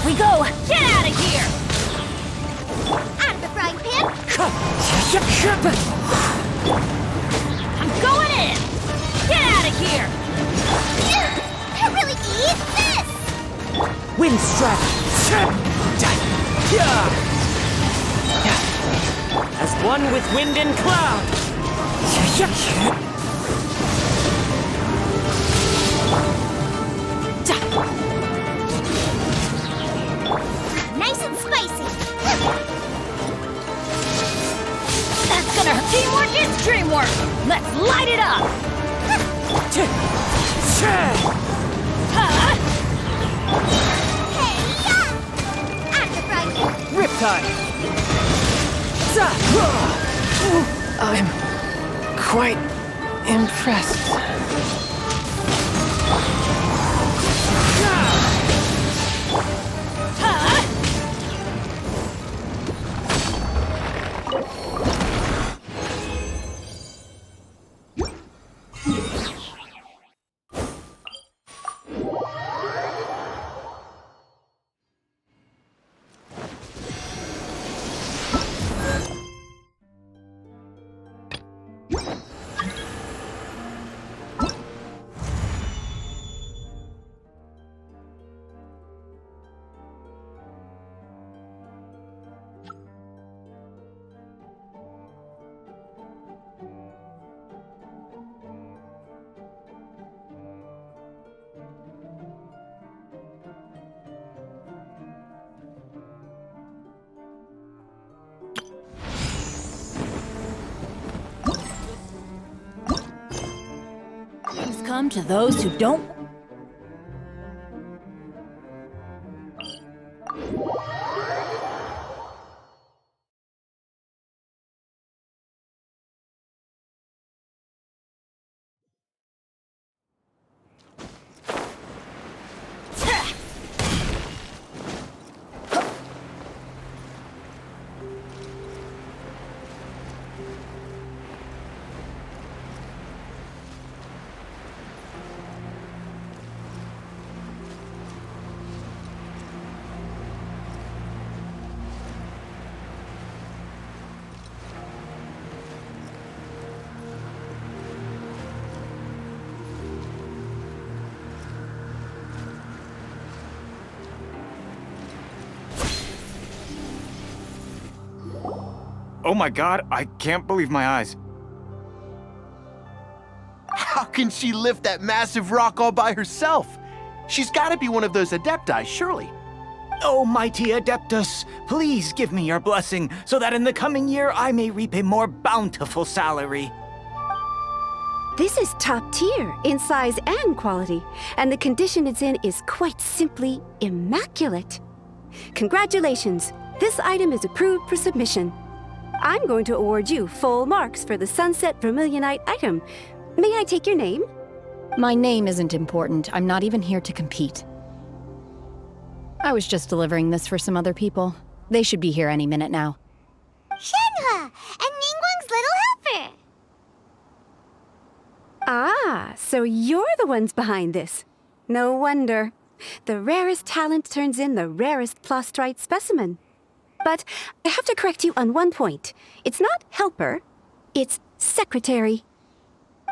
we go! Get out of here! Out of the frying pan! I'm going in! Get out of here! I really eat this! Wind strike! As one with wind and cloud! Nice and spicy! That's gonna hurt! Teamwork is dreamwork! Let's light it up! Huh? Hey, yeah! Out of the frying pan! Riptide! I'm quite impressed. Huh? Things come to those who don't. Oh my god, I can't believe my eyes. How can she lift that massive rock all by herself? She's got to be one of those Adepti, surely. Oh, mighty Adeptus, please give me your blessing so that in the coming year I may reap a more bountiful salary. This is top tier in size and quality, and the condition it's in is quite simply immaculate. Congratulations! This item is approved for submission. I'm going to award you full marks for the Sunset Vermilionite item. May I take your name? My name isn't important. I'm not even here to compete. I was just delivering this for some other people. They should be here any minute now. Shenhua! And Ningguang's little helper! Ah, so you're the ones behind this. No wonder. The rarest talent turns in the rarest Plostrite specimen. But I have to correct you on one point. It's not helper, it's secretary.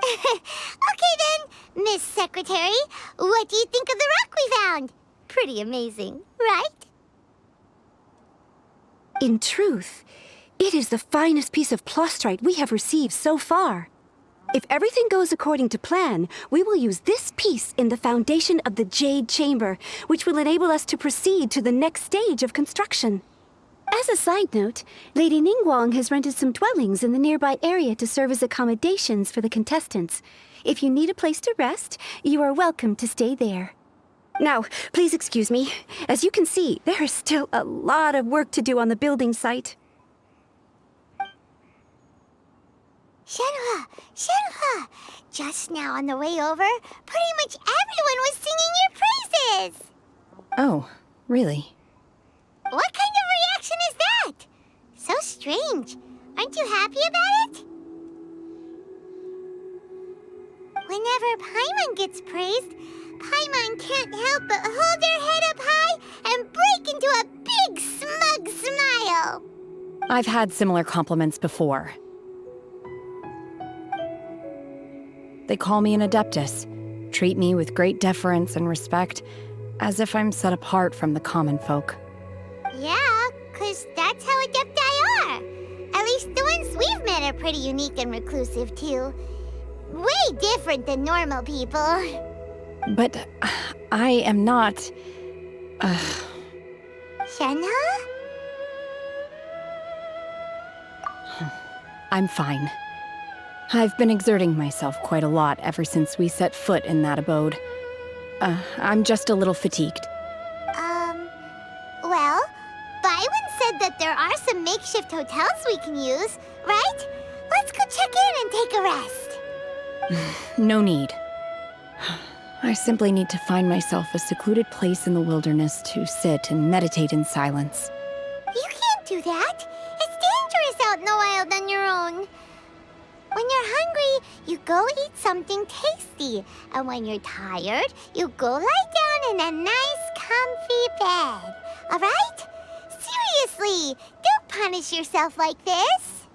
Okay then, Miss Secretary, what do you think of the rock we found? Pretty amazing, right? In truth, it is the finest piece of Plostrite we have received so far. If everything goes according to plan, we will use this piece in the foundation of the Jade Chamber, which will enable us to proceed to the next stage of construction. As a side note, Lady Ningguang has rented some dwellings in the nearby area to serve as accommodations for the contestants. If you need a place to rest, you are welcome to stay there. Now, please excuse me. As you can see, there is still a lot of work to do on the building site. Shenhua! Shenhua! Just now on the way over, pretty much everyone was singing your praises! Oh, really? What kind of reaction is that? So strange. Aren't you happy about it? Whenever Paimon gets praised, Paimon can't help but hold her head up high and break into a big smug smile. I've had similar compliments before. They call me an adeptus, treat me with great deference and respect, as if I'm set apart from the common folk. Yeah, 'cause that's how adepti are. At least the ones we've met are pretty unique and reclusive, too. Way different than normal people. But I am not... Shenhe? I'm fine. I've been exerting myself quite a lot ever since we set foot in that abode. I'm just a little fatigued. Well, Byron said that there are some makeshift hotels we can use, right? Let's go check in and take a rest. No need. I simply need to find myself a secluded place in the wilderness to sit and meditate in silence. You can't do that. It's dangerous out in the wild on your own. When you're hungry, you go eat something tasty. And when you're tired, you go lie down in a nice, comfy bed. All right? Seriously, don't punish yourself like this.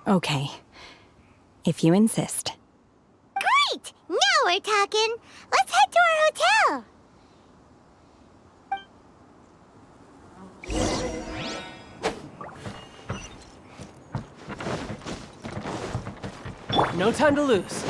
Okay. If you insist. Great! Now we're talking. Let's head to our hotel. No time to lose.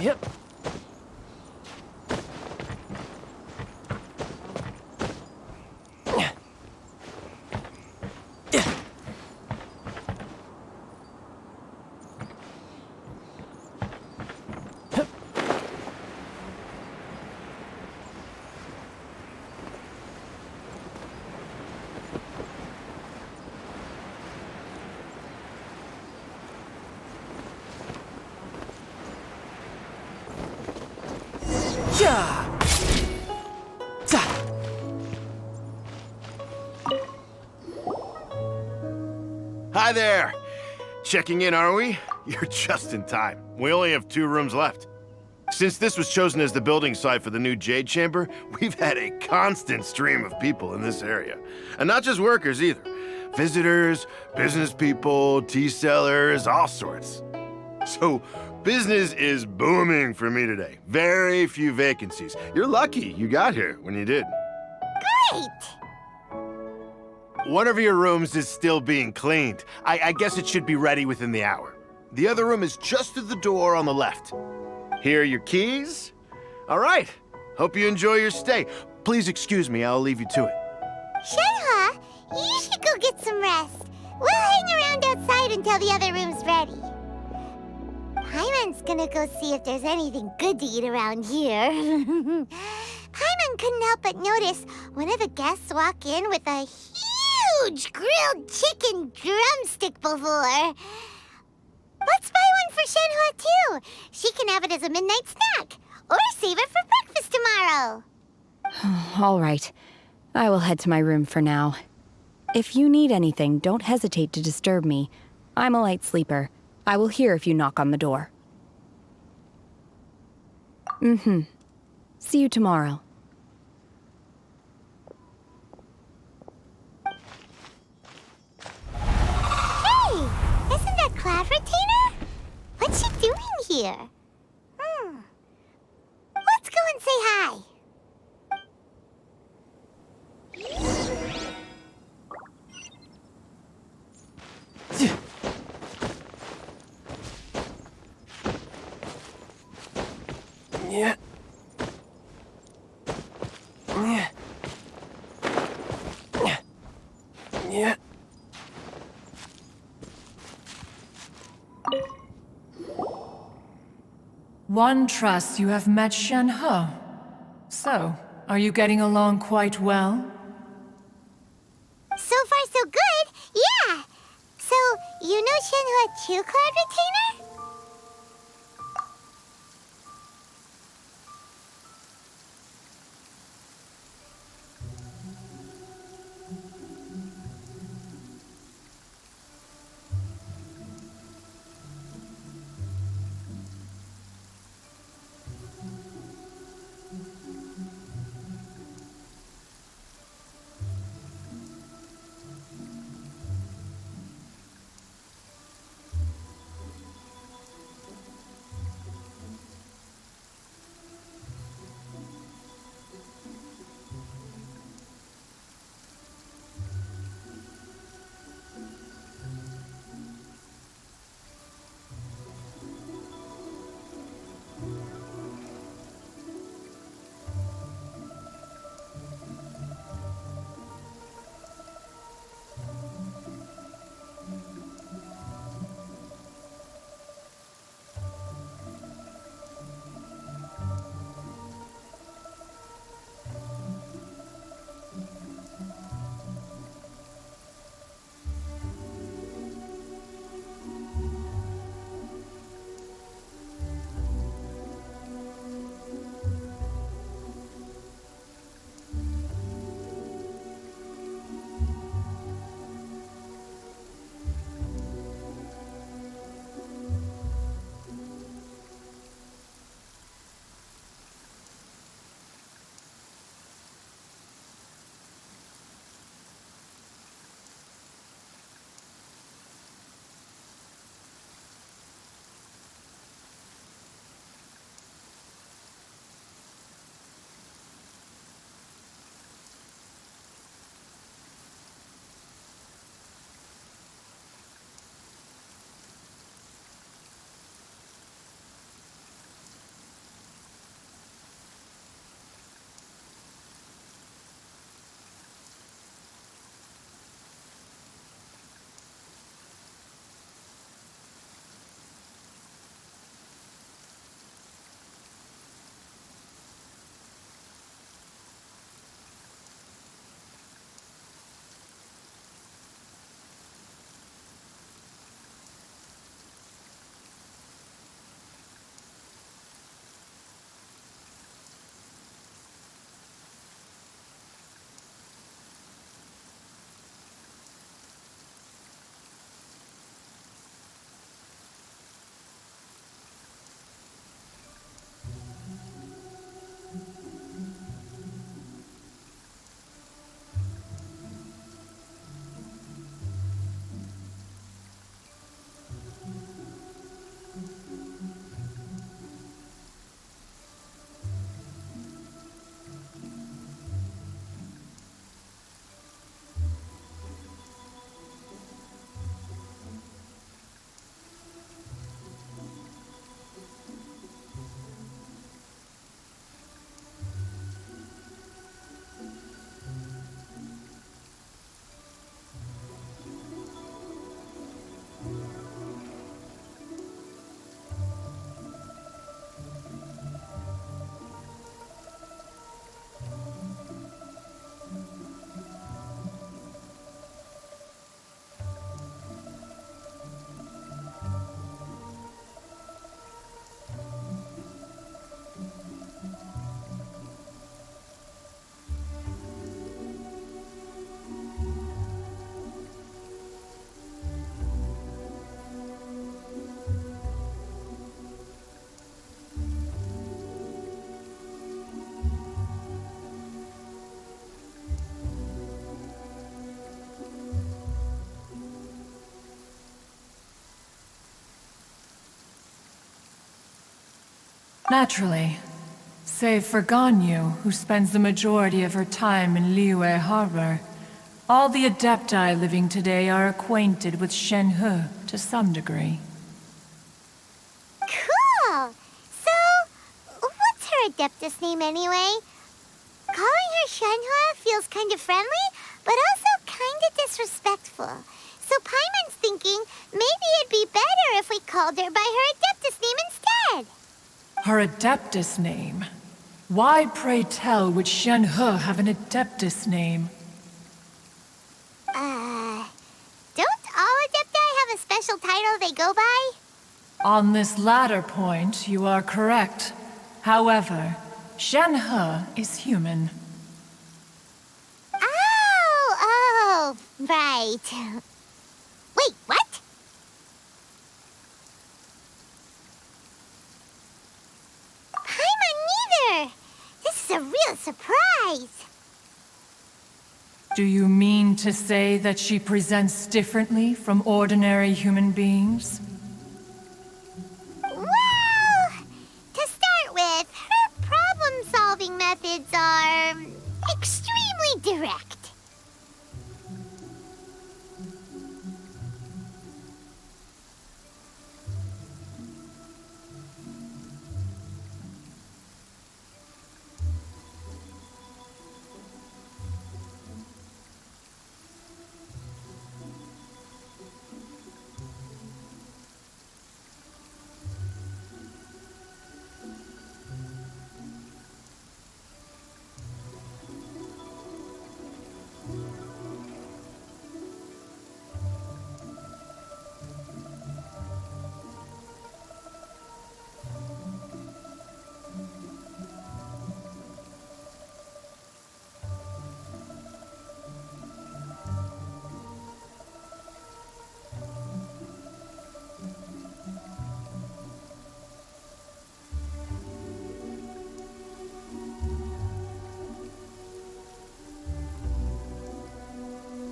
Yep. Yeah. Hi there. Checking in, are we? You're just in time. We only have 2 rooms left. Since this was chosen as the building site for the new Jade Chamber, we've had a constant stream of people in this area. And not just workers either. Visitors, business people, tea sellers, all sorts. So, business is booming for me today. Very few vacancies. You're lucky you got here when you did. Great! One of your rooms is still being cleaned. I guess it should be ready within the hour. The other room is just through the door on the left. Here are your keys. All right. Hope you enjoy your stay. Please excuse me, I'll leave you to it. Shenhe, you should go get some rest. We'll hang around outside until the other room's ready. Paimon's gonna go see if there's anything good to eat around here. Paimon couldn't help but notice one of the guests walk in with a huge grilled chicken drumstick before. Let's buy one for Shenhe too. She can have it as a midnight snack. Or save it for breakfast tomorrow. All right. I will head to my room for now. If you need anything, don't hesitate to disturb me. I'm a light sleeper. I will hear if you knock on the door. See you tomorrow. Hey! Isn't that Cloud Retainer? What's she doing here? Let's go and say hi. Yeah. Yeah. Yeah. One trusts you have met Shenhe. So, are you getting along quite well? So far, so good. Yeah. So, you know Shenhe too, Cloud Retainer? Naturally. Save for Ganyu, who spends the majority of her time in Liyue Harbor. All the Adepti living today are acquainted with Shenhe to some degree. Cool! So, what's her Adeptus name anyway? Calling her Shenhe feels kind of friendly, but also kind of disrespectful. So Paimon's thinking maybe it'd be better if we called her by her Adeptus name instead. Her Adeptus name? Why, pray tell, would Shenhe have an Adeptus name? Don't all Adepti have a special title they go by? On this latter point, you are correct. However, Shenhe is human. Oh, right. Wait, what? Paimon neither! This is a real surprise! Do you mean to say that she presents differently from ordinary human beings? Well, to start with, her problem-solving methods are extremely direct.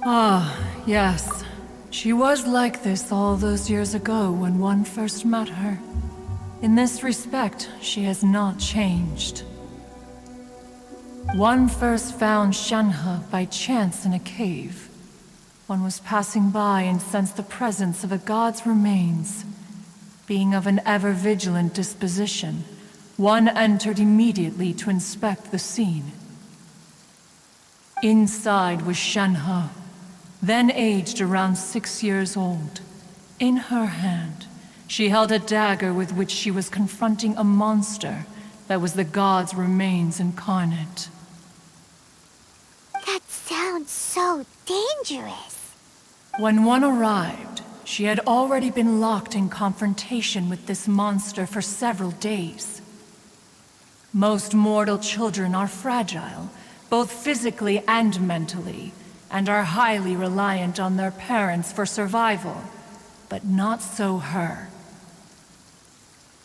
Ah, yes. She was like this all those years ago when one first met her. In this respect, she has not changed. One first found Shenhe by chance in a cave. One was passing by and sensed the presence of a god's remains. Being of an ever-vigilant disposition, one entered immediately to inspect the scene. Inside was Shenhe, then aged around 6 years old. In her hand, she held a dagger with which she was confronting a monster that was the god's remains incarnate. That sounds so dangerous. When one arrived, she had already been locked in confrontation with this monster for several days. Most mortal children are fragile, both physically and mentally, and are highly reliant on their parents for survival, but not so her.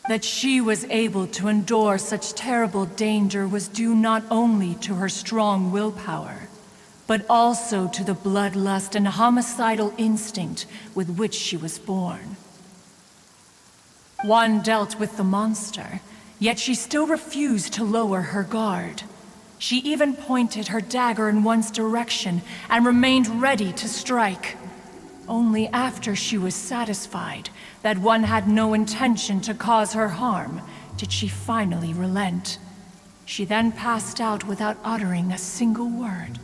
That she was able to endure such terrible danger was due not only to her strong willpower, but also to the bloodlust and homicidal instinct with which she was born. One dealt with the monster, yet she still refused to lower her guard. She even pointed her dagger in one's direction and remained ready to strike. Only after she was satisfied that one had no intention to cause her harm did she finally relent. She then passed out without uttering a single word.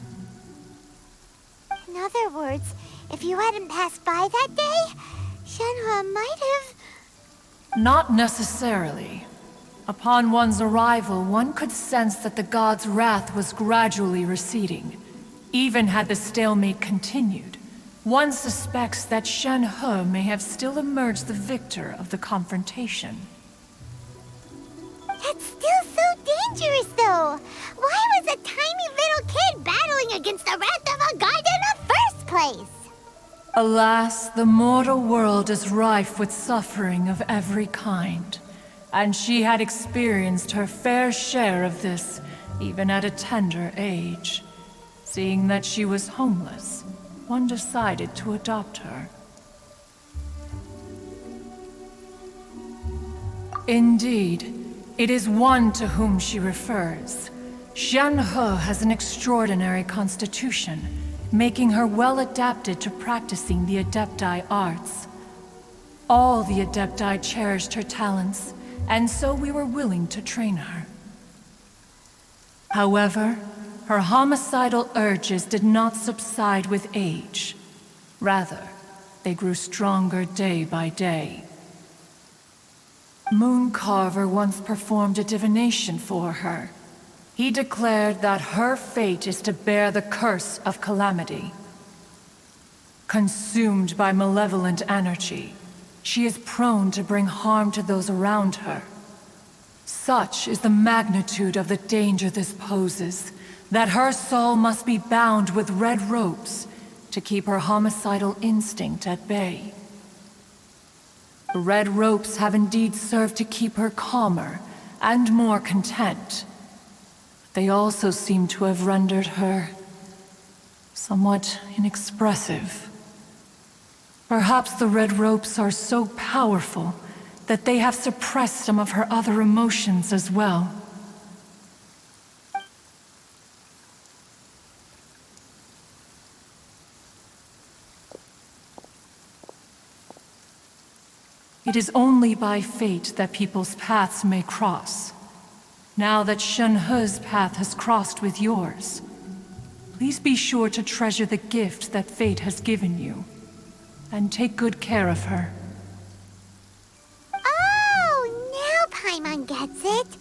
In other words, if you hadn't passed by that day, Shenhe might have... Not necessarily. Upon one's arrival, one could sense that the god's wrath was gradually receding. Even had the stalemate continued, one suspects that Shenhe may have still emerged the victor of the confrontation. That's still so dangerous, though. Why was a tiny little kid battling against the wrath of a god in the first place? Alas, the mortal world is rife with suffering of every kind. And she had experienced her fair share of this, even at a tender age. Seeing that she was homeless, one decided to adopt her. Indeed, It is one to whom she refers. Shen-He has an extraordinary constitution, making her well adapted to practicing the Adepti arts. All the Adepti cherished her talents, and so we were willing to train her. However, her homicidal urges did not subside with age. Rather, they grew stronger day by day. Mooncarver once performed a divination for her. He declared that her fate is to bear the curse of calamity. Consumed by malevolent energy, she is prone to bring harm to those around her. Such is the magnitude of the danger this poses, that her soul must be bound with red ropes to keep her homicidal instinct at bay. The red ropes have indeed served to keep her calmer and more content. They also seem to have rendered her somewhat inexpressive. Perhaps the red ropes are so powerful that they have suppressed some of her other emotions as well. It is only by fate that people's paths may cross. Now that Shen-He's path has crossed with yours, please be sure to treasure the gift that fate has given you, and take good care of her. Oh, now Paimon gets it.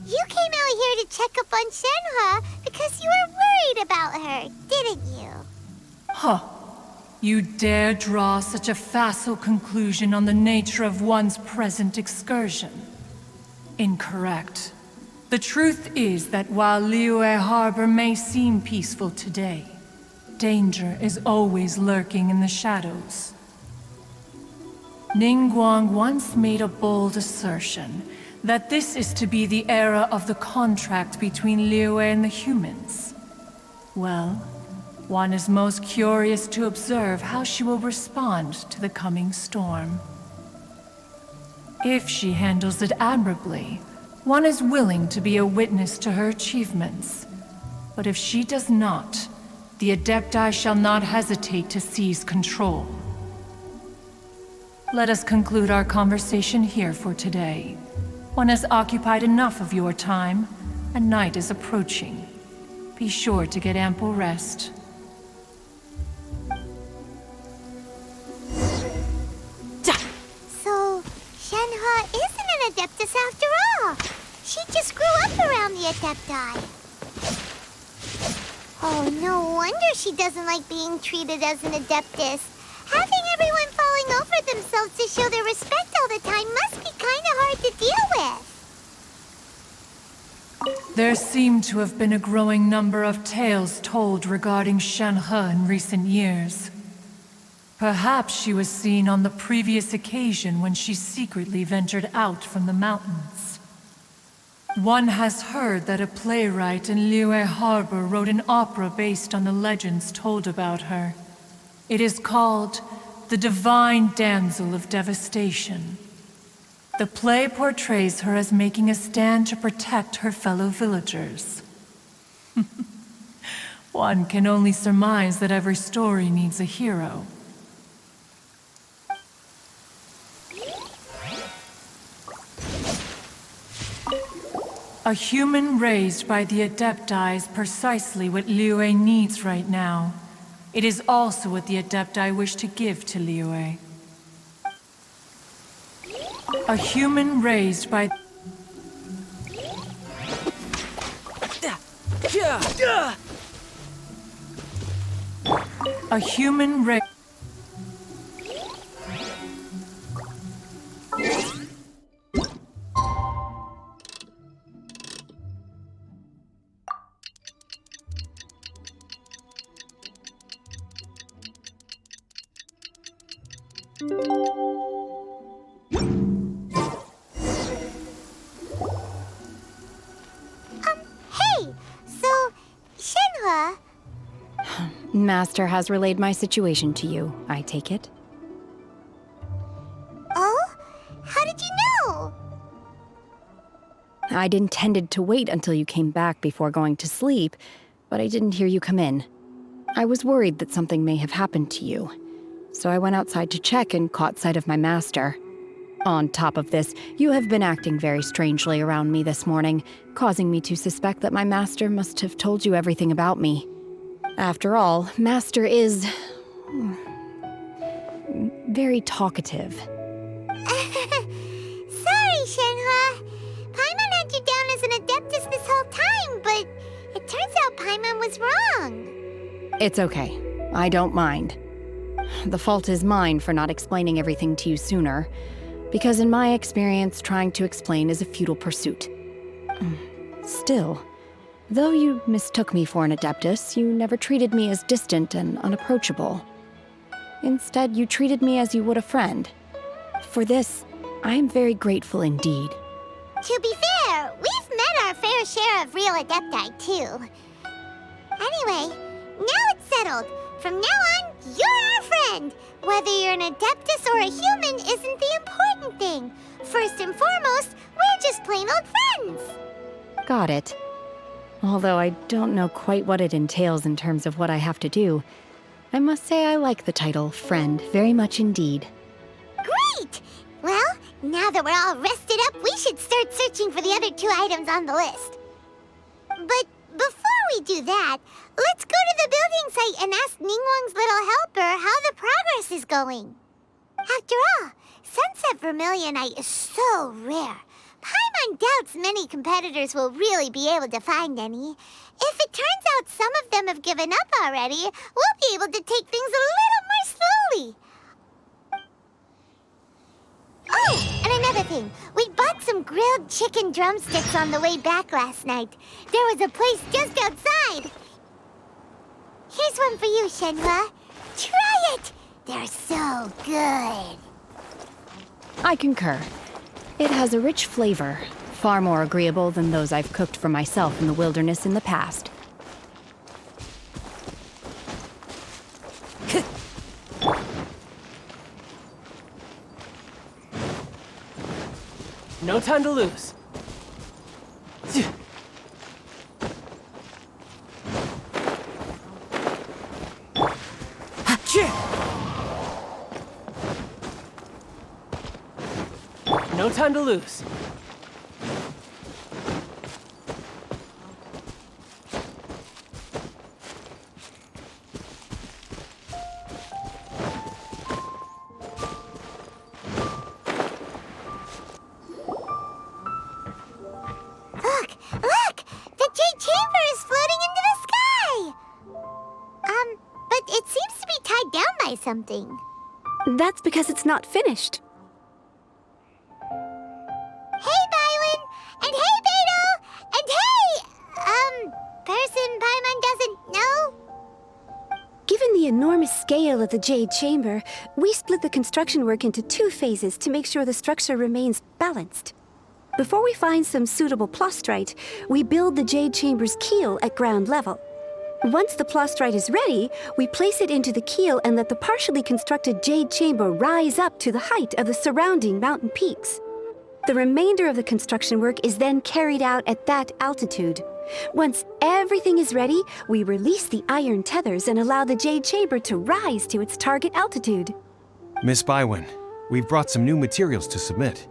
You came out here to check up on Shen-He because you were worried about her, didn't you? Huh. You dare draw such a facile conclusion on the nature of one's present excursion? Incorrect. The truth is that while Liyue Harbor may seem peaceful today, danger is always lurking in the shadows. Ningguang once made a bold assertion that this is to be the era of the contract between Liyue and the humans. Well, one is most curious to observe how she will respond to the coming storm. If she handles it admirably, one is willing to be a witness to her achievements. But if she does not, the Adepti shall not hesitate to seize control. Let us conclude our conversation here for today. One has occupied enough of your time, and night is approaching. Be sure to get ample rest. So, Shen-He isn't an Adeptus after all. She just grew up around the Adepti. Oh, no wonder she doesn't like being treated as an Adeptus. Having everyone falling over themselves to show their respect all the time must be kind of hard to deal with. There seem to have been a growing number of tales told regarding Shen-He in recent years. Perhaps she was seen on the previous occasion when she secretly ventured out from the mountains. One has heard that a playwright in Liyue Harbor wrote an opera based on the legends told about her. It is called The Divine Damsel of Devastation. The play portrays her as making a stand to protect her fellow villagers. One can only surmise that every story needs a hero. A human raised by the Adepti is precisely what Liyue needs right now. It is also what the Adepti wish to give to Liyue. A human raised by... A human raised... Hey, so, Shen-He... Master has relayed my situation to you, I take it. Oh? How did you know? I'd intended to wait until you came back before going to sleep, but I didn't hear you come in. I was worried that something may have happened to you, so I went outside to check and caught sight of my master. On top of this, you have been acting very strangely around me this morning, causing me to suspect that my master must have told you everything about me. After all, Master is very talkative. Sorry, Shenhua. Paimon had you down as an adeptus this whole time, but it turns out Paimon was wrong. It's okay. I don't mind. The fault is mine for not explaining everything to you sooner, because in my experience, trying to explain is a futile pursuit. Still, though you mistook me for an adeptus, you never treated me as distant and unapproachable. Instead, you treated me as you would a friend. For this, I am very grateful indeed. To be fair, we've met our fair share of real adepti, too. Anyway, now it's settled. From now on, you're our friend. Whether you're an adeptus or a human isn't the important thing. First and foremost, we're just plain old friends. Got it. Although I don't know quite what it entails in terms of what I have to do, I must say I like the title friend very much indeed. Great! Well, now that we're all rested up, we should start searching for the other 2 items on the list. But before we do that, let's go to the building site and ask Ningguang's little helper how the progress is going. After all, Sunset Vermilionite is so rare. Paimon doubts many competitors will really be able to find any. If it turns out some of them have given up already, we'll be able to take things a little more slowly. Oh, and another thing. We bought some grilled chicken drumsticks on the way back last night. There was a place just outside. Here's one for you, Shenhua. Try it! They're so good. I concur. It has a rich flavor, far more agreeable than those I've cooked for myself in the wilderness in the past. No time to lose. No time to lose. Look! The Jade Chamber is floating into the sky! But it seems to be tied down by something. That's because it's not finished. Hey, Bywin! And hey, Beto! And hey! Person Paimon doesn't know? Given the enormous scale of the Jade Chamber, we split the construction work into 2 phases to make sure the structure remains balanced. Before we find some suitable plastrite, we build the Jade Chamber's keel at ground level. Once the plastrite is ready, we place it into the keel and let the partially constructed Jade Chamber rise up to the height of the surrounding mountain peaks. The remainder of the construction work is then carried out at that altitude. Once everything is ready, we release the iron tethers and allow the Jade Chamber to rise to its target altitude. Miss Bywin, we've brought some new materials to submit.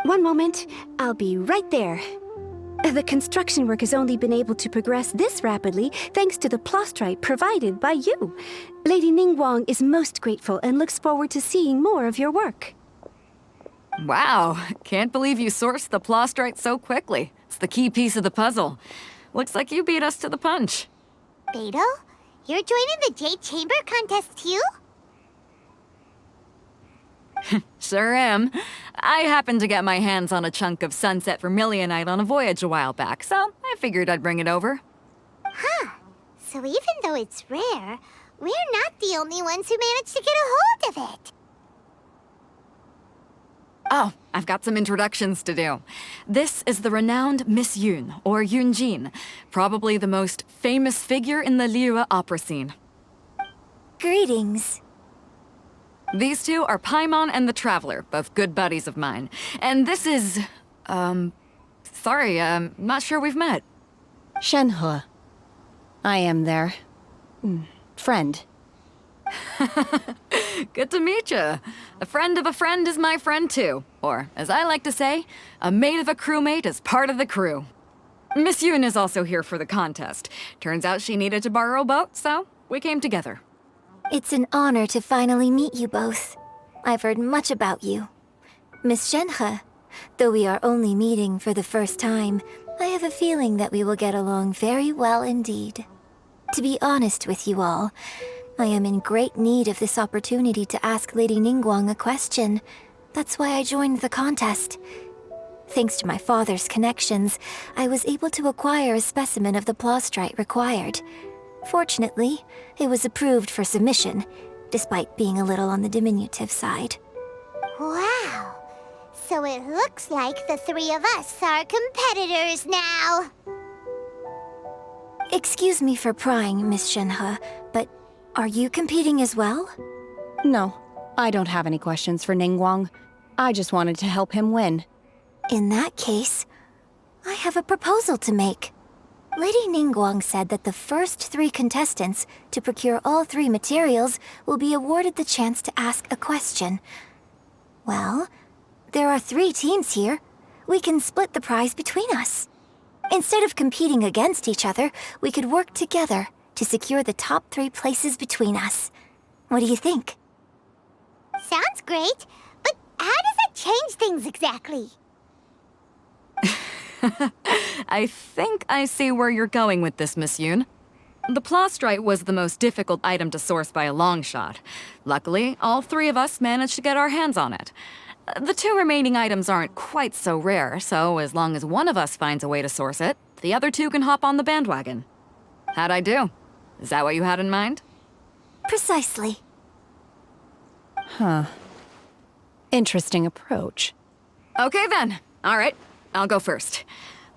One moment, I'll be right there. The construction work has only been able to progress this rapidly thanks to the plastrite provided by you. Lady Ningguang is most grateful and looks forward to seeing more of your work. Wow, can't believe you sourced the plastrite so quickly. It's the key piece of the puzzle. Looks like you beat us to the punch. Beto? You're joining the Jade Chamber contest too? Sure am. I happened to get my hands on a chunk of Sunset Vermilionite on a voyage a while back, so I figured I'd bring it over. Huh. So even though it's rare, we're not the only ones who managed to get a hold of it. Oh, I've got some introductions to do. This is the renowned Miss Yun, or Yunjin, probably the most famous figure in the Liyue opera scene. Greetings. These two are Paimon and the Traveler, both good buddies of mine. And this is, Sorry, not sure we've met. Shenhe. I am their friend. Good to meet you. A friend of a friend is my friend too. Or, as I like to say, a mate of a crewmate is part of the crew. Miss Yoon is also here for the contest. Turns out she needed to borrow a boat, so we came together. It's an honor to finally meet you both. I've heard much about you. Miss Shenhe, though we are only meeting for the first time, I have a feeling that we will get along very well indeed. To be honest with you all, I am in great need of this opportunity to ask Lady Ningguang a question. That's why I joined the contest. Thanks to my father's connections, I was able to acquire a specimen of the plastrite required. Fortunately, it was approved for submission, despite being a little on the diminutive side. Wow! So it looks like the three of us are competitors now. Excuse me for prying, Miss Shenhe, but are you competing as well? No, I don't have any questions for Ningguang. I just wanted to help him win. In that case, I have a proposal to make. Lady Ningguang said that the first 3 contestants to procure all 3 materials will be awarded the chance to ask a question. Well, there are 3 teams here. We can split the prize between us. Instead of competing against each other, we could work together to secure the top 3 places between us. What do you think? Sounds great, but how does that change things exactly? I think I see where you're going with this, Miss Yoon. The plastrite was the most difficult item to source by a long shot. Luckily, all 3 of us managed to get our hands on it. The 2 remaining items aren't quite so rare, so as long as one of us finds a way to source it, the other 2 can hop on the bandwagon. How'd I do? Is that what you had in mind? Precisely. Huh. Interesting approach. Okay then. All right, I'll go first.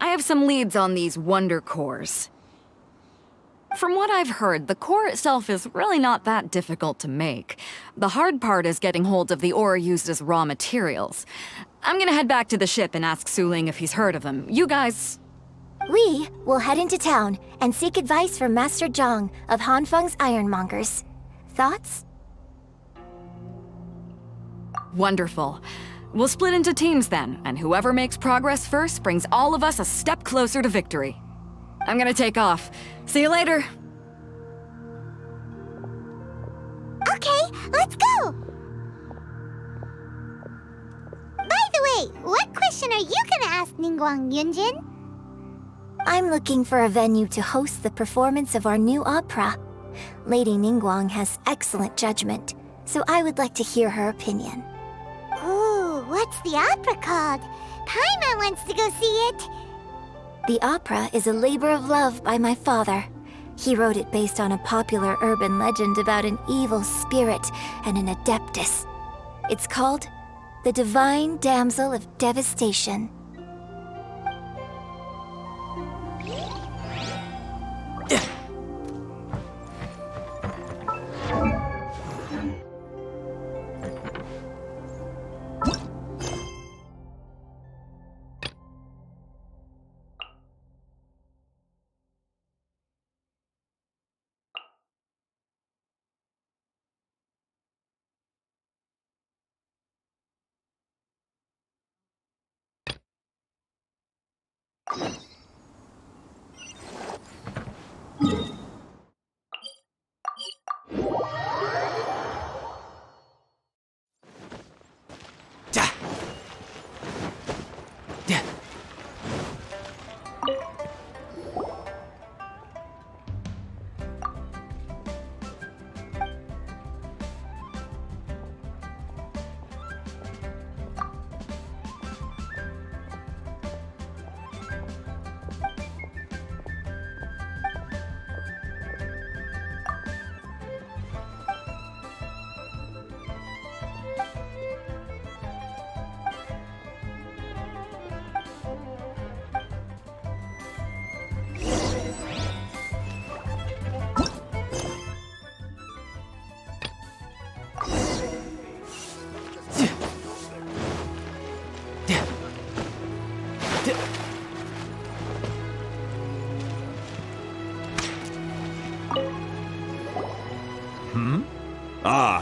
I have some leads on these wonder cores. From what I've heard, the core itself is really not that difficult to make. The hard part is getting hold of the ore used as raw materials. I'm gonna head back to the ship and ask Suling if he's heard of them. You guys... We will head into town and seek advice from Master Zhang of Hanfeng's Ironmongers. Thoughts? Wonderful. We'll split into teams then, and whoever makes progress first brings all of us a step closer to victory. I'm gonna take off. See you later. Okay, let's go! By the way, what question are you gonna ask Ningguang, Yunjin? I'm looking for a venue to host the performance of our new opera. Lady Ningguang has excellent judgment, so I would like to hear her opinion. Ooh, what's the opera called? Paimon wants to go see it. The opera is a labor of love by my father. He wrote it based on a popular urban legend about an evil spirit and an adeptus. It's called The Divine Damsel of Devastation.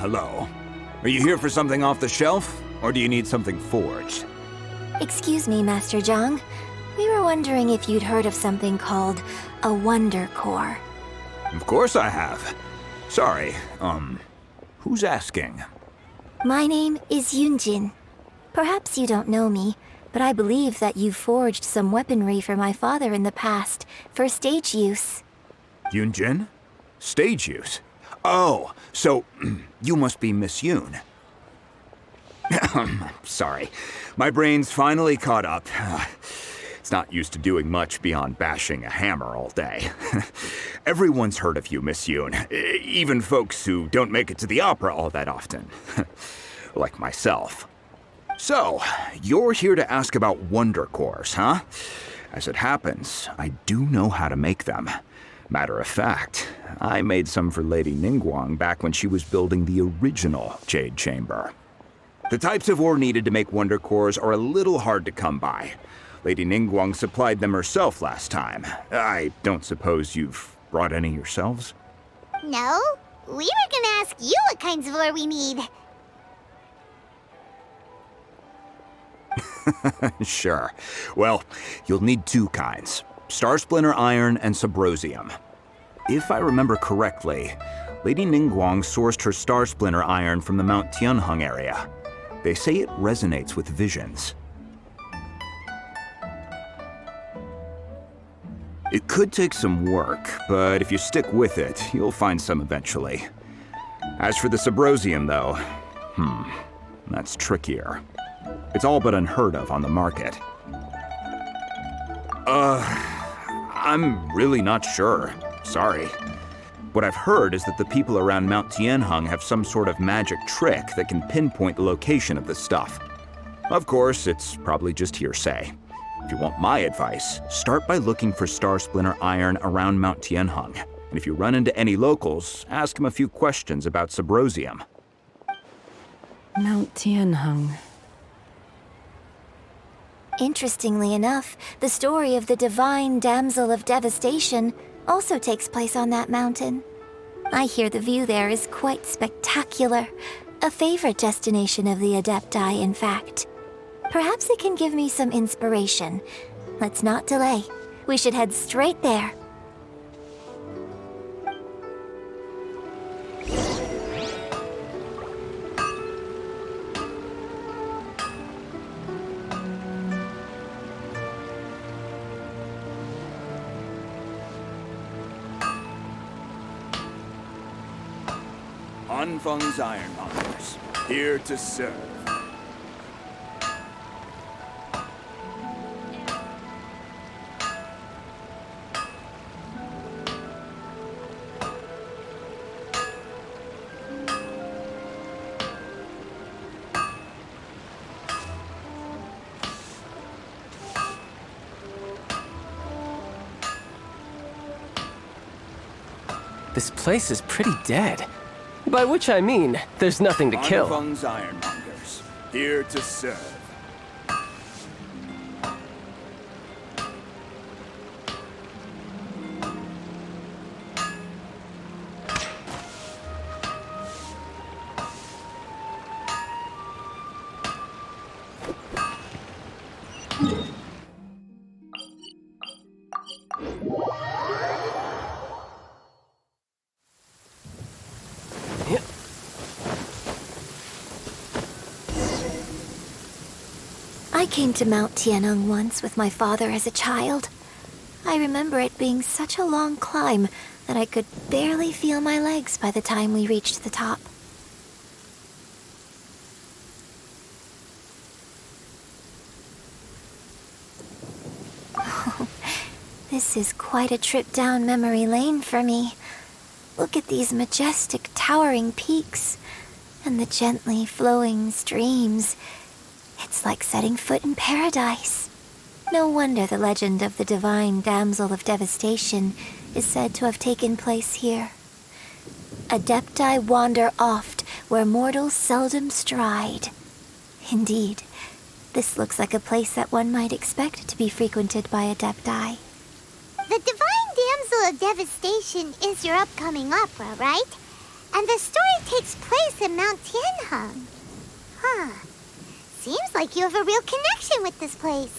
hello. Are you here for something off the shelf, or do you need something forged? Excuse me, Master Zhang. We were wondering if you'd heard of something called a Wonder Core. Of course I have. Sorry, who's asking? My name is Yunjin. Perhaps you don't know me, but I believe that you forged some weaponry for my father in the past, for stage use. Yunjin? Stage use? Oh, so you must be Miss Yoon. Sorry, my brain's finally caught up. It's not used to doing much beyond bashing a hammer all day. Everyone's heard of you, Miss Yoon, even folks who don't make it to the opera all that often. Like myself. So, you're here to ask about Wonder Cores, huh? As it happens, I do know how to make them. Matter of fact, I made some for Lady Ningguang back when she was building the original Jade Chamber. The types of ore needed to make Wonder Cores are a little hard to come by. Lady Ningguang supplied them herself last time. I don't suppose you've brought any yourselves? No, we were gonna ask you what kinds of ore we need. Sure. Well, you'll need two kinds. Star Splinter Iron and Subrosium. If I remember correctly, Lady Ningguang sourced her Star Splinter Iron from the Mount Tianheng area. They say it resonates with visions. It could take some work, but if you stick with it, you'll find some eventually. As for the Subrosium, though, that's trickier. It's all but unheard of on the market. I'm really not sure. Sorry. What I've heard is that the people around Mount Tianheng have some sort of magic trick that can pinpoint the location of the stuff. Of course, it's probably just hearsay. If you want my advice, start by looking for Star Splinter Iron around Mount Tianheng. And if you run into any locals, ask them a few questions about Subrosium. Mount Tianheng. Interestingly enough, the story of the divine damsel of devastation also takes place on that mountain. I hear the view there is quite spectacular. A favorite destination of the Adepti, in fact. Perhaps it can give me some inspiration. Let's not delay. We should head straight there. Anfeng's Ironmongers, here to serve. This place is pretty dead. By which I mean, there's nothing to kill. Anfeng's Ironmongers, here to serve. I came to Mount Tianheng once with my father as a child. I remember it being such a long climb that I could barely feel my legs by the time we reached the top. Oh, this is quite a trip down memory lane for me. Look at these majestic, towering peaks, and the gently flowing streams. It's like setting foot in paradise. No wonder the legend of the divine damsel of devastation is said to have taken place here. Adepti wander oft where mortals seldom stride. Indeed, this looks like a place that one might expect to be frequented by Adepti. The divine damsel of devastation is your upcoming opera, right? And the story takes place in Mount Tianheng. Huh. Seems like you have a real connection with this place.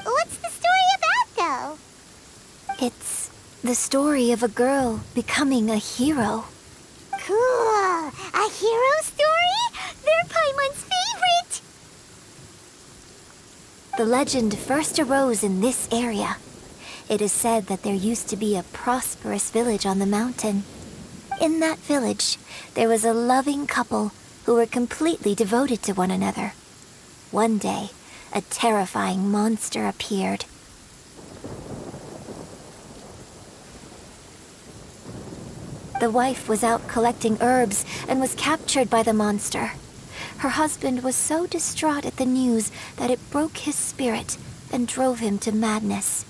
What's the story about, though? It's the story of a girl becoming a hero. Cool. A hero story? They're Paimon's favorite. The legend first arose in this area. It is said that there used to be a prosperous village on the mountain. In that village, there was a loving couple who were completely devoted to one another. One day, a terrifying monster appeared. The wife was out collecting herbs and was captured by the monster. Her husband was so distraught at the news that it broke his spirit and drove him to madness.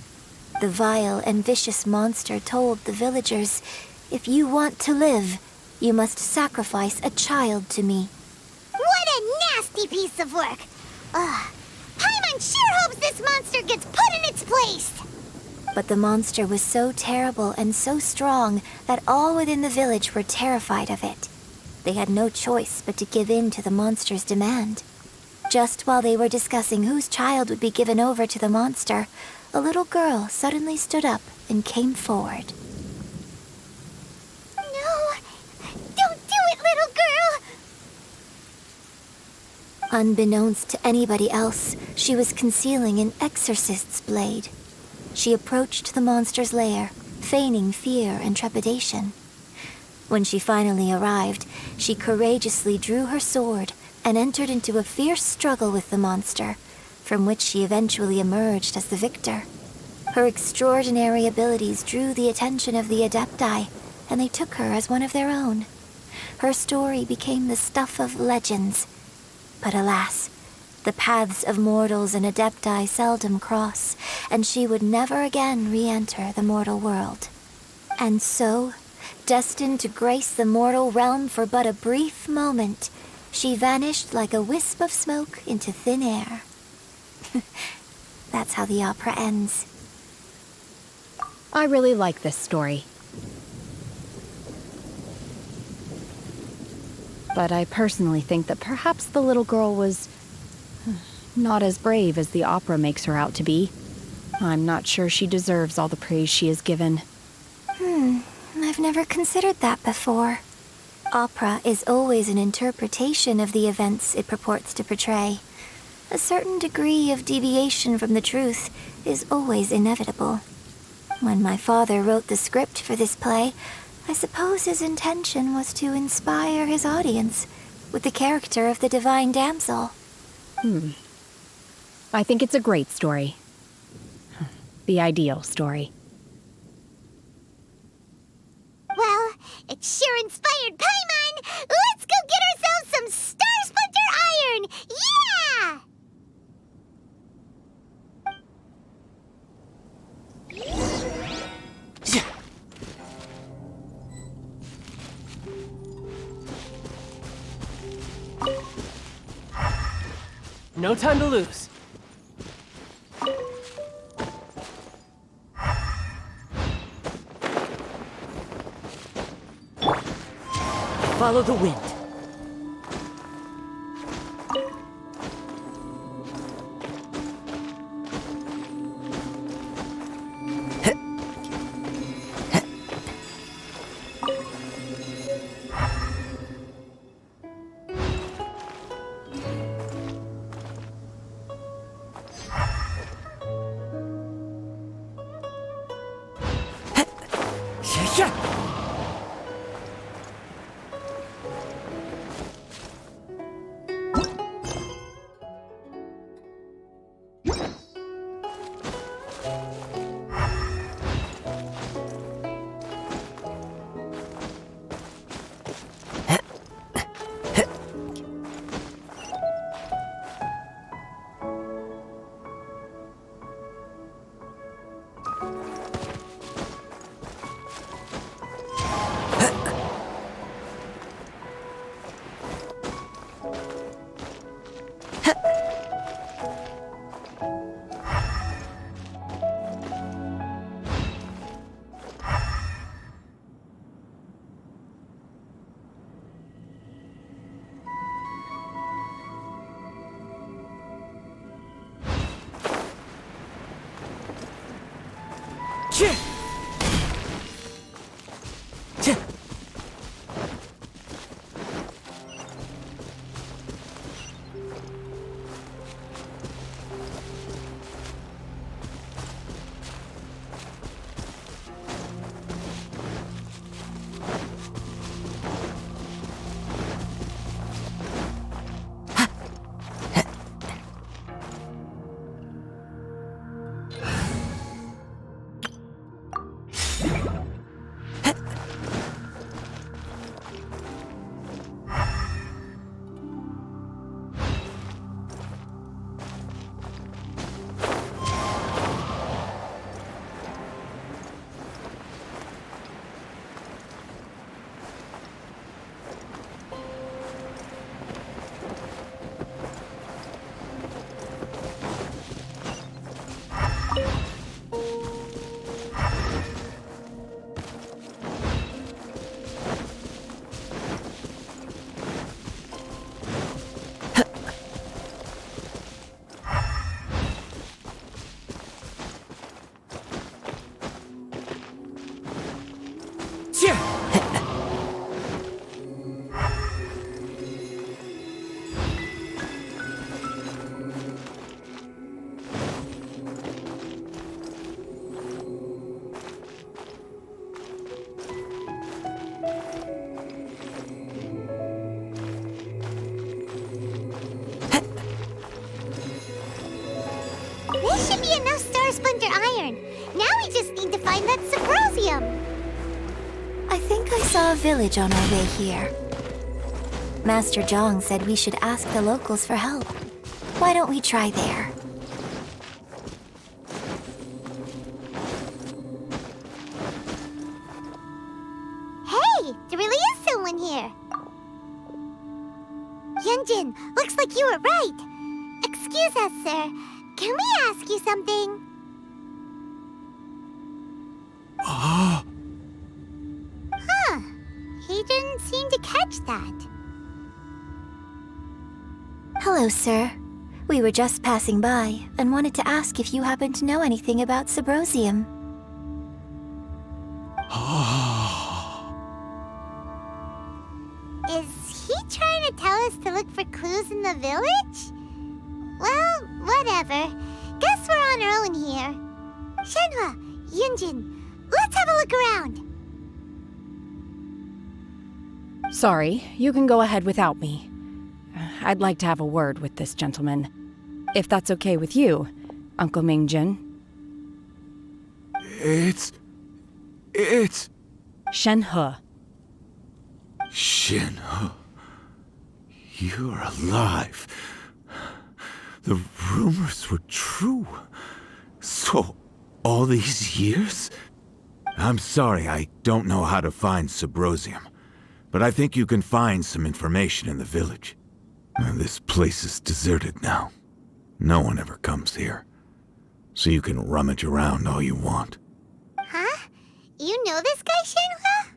The vile and vicious monster told the villagers, "If you want to live, you must sacrifice a child to me." What a nasty piece of work! Ugh. Paimon sure hopes this monster gets put in its place! But the monster was so terrible and so strong that all within the village were terrified of it. They had no choice but to give in to the monster's demand. Just while they were discussing whose child would be given over to the monster, a little girl suddenly stood up and came forward. No! Don't do it, little girl! Unbeknownst to anybody else, she was concealing an exorcist's blade. She approached the monster's lair, feigning fear and trepidation. When she finally arrived, she courageously drew her sword and entered into a fierce struggle with the monster, from which she eventually emerged as the victor. Her extraordinary abilities drew the attention of the Adepti, and they took her as one of their own. Her story became the stuff of legends. But alas, the paths of mortals and Adepti seldom cross, and she would never again re-enter the mortal world. And so, destined to grace the mortal realm for but a brief moment, she vanished like a wisp of smoke into thin air. That's how the opera ends. I really like this story. But I personally think that perhaps the little girl was not as brave as the opera makes her out to be. I'm not sure she deserves all the praise she is given. I've never considered that before. Opera is always an interpretation of the events it purports to portray. A certain degree of deviation from the truth is always inevitable. When my father wrote the script for this play, I suppose his intention was to inspire his audience with the character of the divine damsel. I think it's a great story. The ideal story. Well, it sure inspired Paimon! Let's go get ourselves some Star Splinter Iron! Yeah! No time to lose. Follow the wind. This should be enough Star Splinter iron. Now we just need to find that Subrosium. I think I saw a village on our way here. Master Zhang said we should ask the locals for help. Why don't we try there? Hey, there really is someone here. Yunjin, looks like you were right. Excuse us, sir. Can we ask you something? Huh. He didn't seem to catch that. Hello, sir. We were just passing by and wanted to ask if you happen to know anything about Subrosium. Is he trying to tell us to look for clues in the village? Well, whatever. Guess we're on our own here. Shenhua, Yunjin, let's have a look around. Sorry, you can go ahead without me. I'd like to have a word with this gentleman. If that's okay with you, Uncle Mingjin. It's... Shenhe. Shenhe. You're alive. The rumors were true. So, all these years? I'm sorry, I don't know how to find Subrosium. But I think you can find some information in the village. This place is deserted now. No one ever comes here. So you can rummage around all you want. Huh? You know this guy, Shenhua?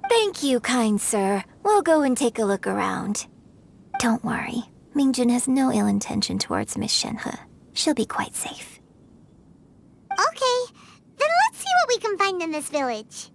Thank you, kind sir. We'll go and take a look around. Don't worry. Mingjin has no ill intention towards Miss Shenhe. She'll be quite safe. Okay, then let's see what we can find in this village.